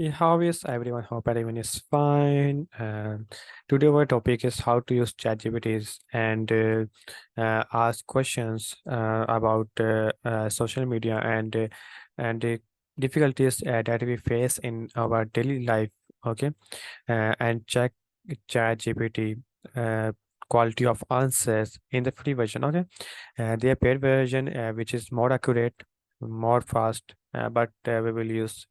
Yeah, how is everyone? Hope everyone is fine. And today our topic is how to use ChatGPTs and ask questions about social media and the difficulties that we face in our daily life. Okay, and check ChatGPT uh, quality of answers in the free version. Okay, their paid version, which is more accurate, more fast, but we will use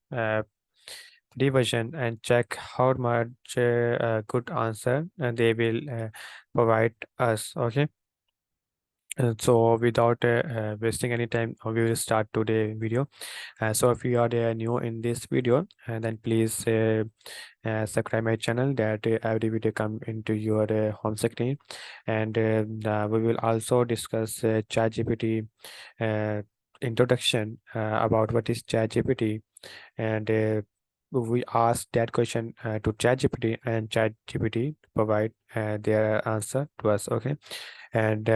free version and check how much good answer they will provide us. Okay, so without wasting any time, we will start today video. So if you are new in this video, then please subscribe my channel that every video come into your home screen, and we will also discuss ChatGPT uh, introduction about what is ChatGPT, and we ask that question to ChatGPT, and ChatGPT provide their answer to us. Okay, and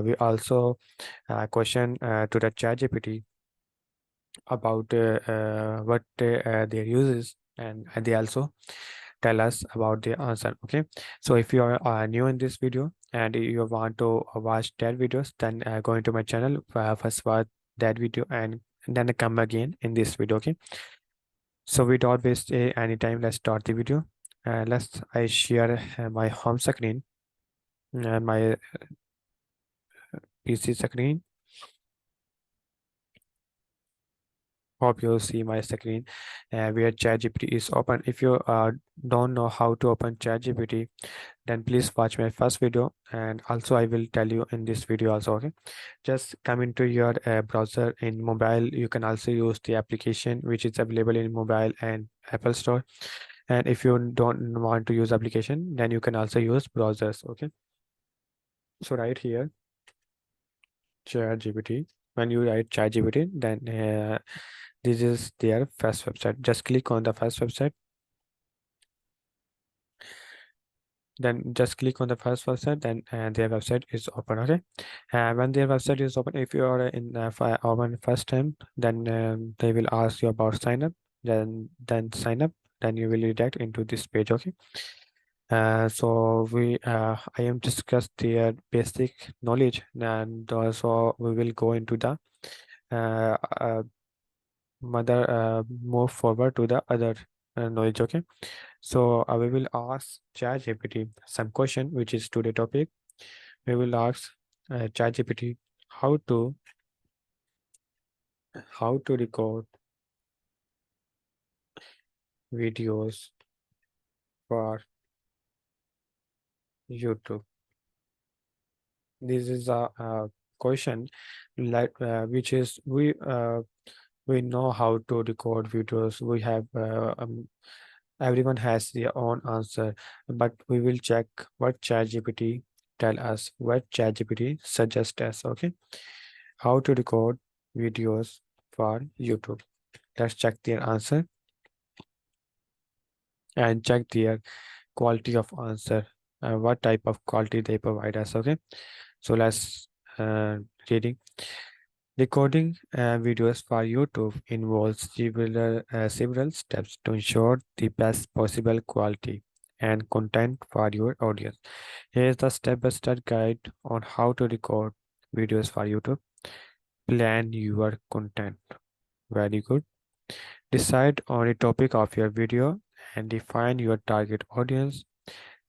we also question to the ChatGPT about what their uses, and they also tell us about the answer. Okay, so if you are new in this video and you want to watch that videos, then go into my channel, first watch that video, and then come again in this video. Okay, so without waste any time, let's start the video. Let's I share my home screen and my PC screen. Hope you see my screen where ChatGPT is open. If you don't know how to open ChatGPT, then please watch my first video, and also I will tell you in this video also. Okay, just come into your browser in mobile. You can also use the application which is available in mobile and Apple Store. And if you don't want to use application, then you can also use browsers. Okay, so right here, ChatGPT. When you write ChatGPT, then this is their first website. Just click on the first website. Then just click on the first website. Then their website is open. Okay, when their website is open, if you are in open first time, then they will ask you about sign up. Then sign up. Then you will redirect into this page. Okay. So I am discuss their basic knowledge, and also we will go into the uh, uh, move forward to the other knowledge. Okay, so we will ask ChatGPT some question which is today topic. We will ask ChatGPT how to record videos for YouTube. This is a question like which is we know how to record videos. We have everyone has their own answer, but we will check what ChatGPT tell us, what ChatGPT suggest us. Okay, how to record videos for YouTube. Let's check their answer and check their quality of answer, what type of quality they provide us. Okay, so let's reading. Recording videos for YouTube involves several steps to ensure the best possible quality and content for your audience. Here is the step-by-step guide on how to record videos for YouTube. Plan your content. Very good. Decide on the topic of your video and define your target audience.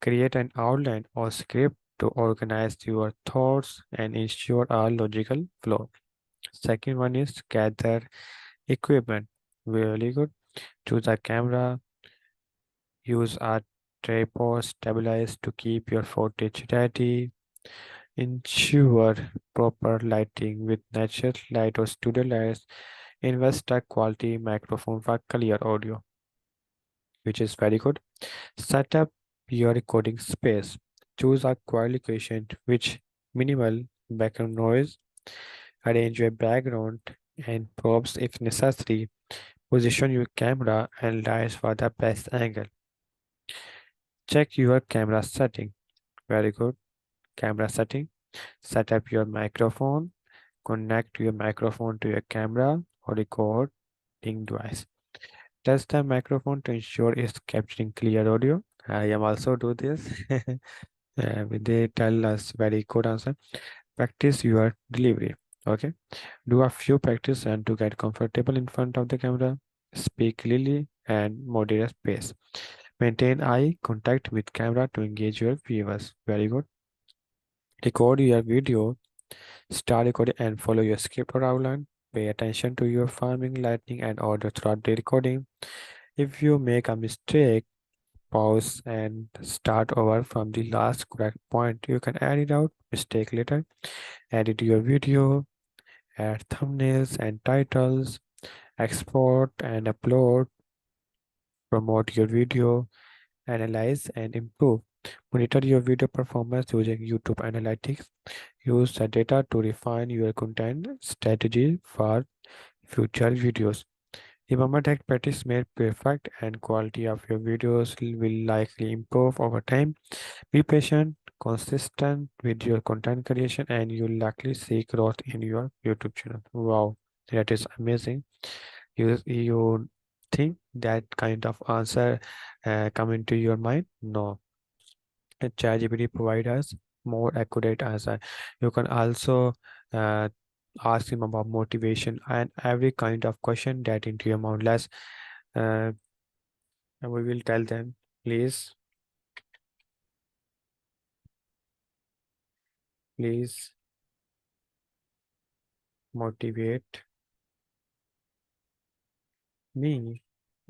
Create an outline or script to organize your thoughts and ensure a logical flow. Second one is gather equipment. Really good. Choose a camera, use a tripod stabilized to keep your footage ready. Ensure proper lighting with natural light or studio lights. Invest a quality microphone for clear audio, which is very good. Set up your recording space. Choose a quiet location which minimal background noise. Arrange your background and props if necessary. Position your camera and lights for the best angle. Check your camera setting. Very good. Camera setting. Set up your microphone. Connect your microphone to your camera or recording device. Test the microphone to ensure it's capturing clear audio. I am also do this. They tell us very good answer. Practice your delivery. Okay. Do a few practice and to get comfortable in front of the camera. Speak clearly and moderate pace. Maintain eye contact with camera to engage your viewers. Very good. Record your video, start recording and follow your script or outline. Pay attention to your farming, lighting, and order throughout the recording. If you make a mistake, pause and start over from the last correct point. You can edit out mistake later. Edit your video, add thumbnails and titles, export and upload, promote your video, analyze and improve. Monitor your video performance using YouTube Analytics. Use the data to refine your content strategy for future videos. Remember that practice made perfect and quality of your videos will likely improve over time. Be patient, consistent with your content creation, and you'll likely see growth in your YouTube channel. Wow, that is amazing. You think that kind of answer come into your mind? No. ChatGPT provide us more accurate answer. You can also uh, ask him about motivation and every kind of question that into your mind. Let's uh, we will tell them, please motivate me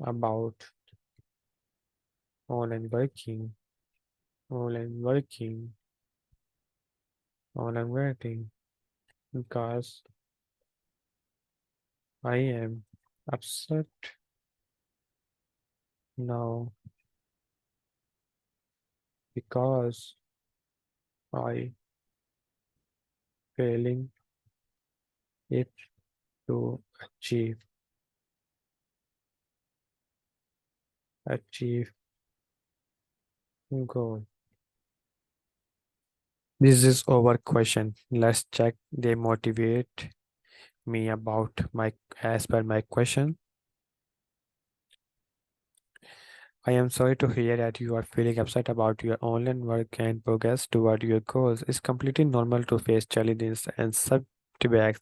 about online working, online working, online working, because I am upset now because I failing it to achieve goal. This is our question. Let's check they motivate me about my as per my question. I am sorry to hear that you are feeling upset about your online work and progress toward your goals. It's completely normal to face challenges and setbacks,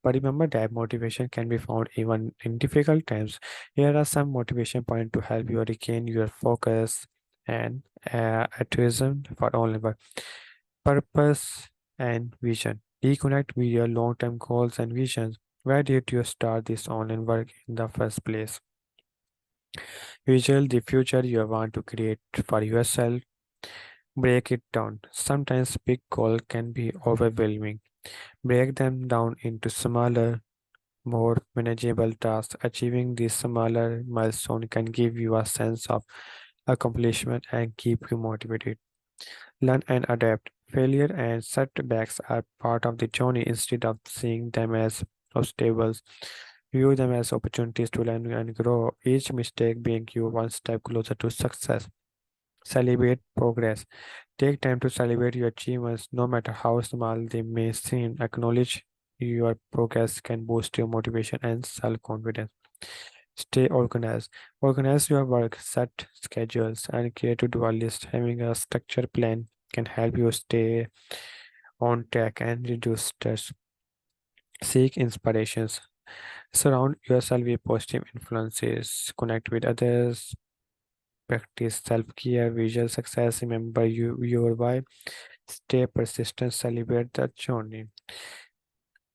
but remember that motivation can be found even in difficult times. Here are some motivation points to help you regain your focus and enthusiasm for online work. Purpose and vision. Reconnect with your long-term goals and visions. Why did you start this online work in the first place? Visual the future you want to create for yourself. Break it down. Sometimes big goals can be overwhelming. Break them down into smaller, more manageable tasks. Achieving these smaller milestones can give you a sense of accomplishment and keep you motivated. Learn and adapt. Failure and setbacks are part of the journey instead of seeing them as obstacles. View them as opportunities to learn and grow, each mistake being you one step closer to success. Celebrate progress. Take time to celebrate your achievements, no matter how small they may seem. Acknowledge your progress can boost your motivation and self confidence. Stay organized. Organize your work, set schedules, and create a do list. Having a structured plan can help you stay on track and reduce stress. Seek inspirations. Surround yourself with positive influences. Connect with others. Practice self-care, visual success. Remember your why. Stay persistent. Celebrate the journey.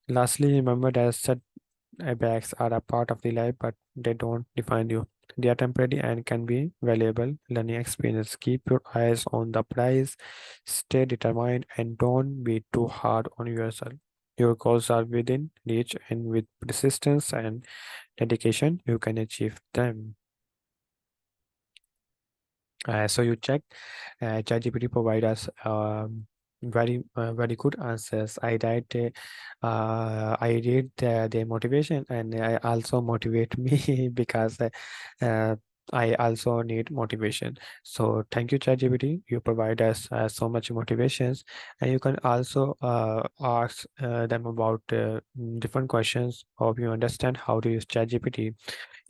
Lastly, remember that setbacks are a part of the life, but they don't define you. They are temporary and can be valuable learning experience. Keep your eyes on the prize, stay determined, and don't be too hard on yourself. Your goals are within reach, and with persistence and dedication, you can achieve them. So you check, ChatGPT provide us very good answers. I read their motivation, and I also motivate me because uh, I also need motivation. So thank you, ChatGPT. You provide us so much motivations, and you can also ask them about different questions. Hope you understand how to use ChatGPT.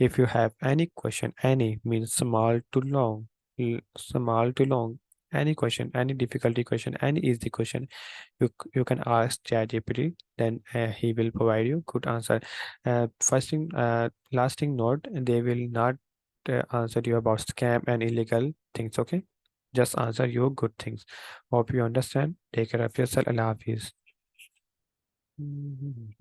If you have any question, any means small to long, small to long, any question, any difficulty question, any easy question, you can ask ChatGPT. Then he will provide you good answer. Last thing note, they will not answer you about scam and illegal things. Okay, just answer you good things. Hope you understand. Take care of yourself. Allah Hafiz. Mhm.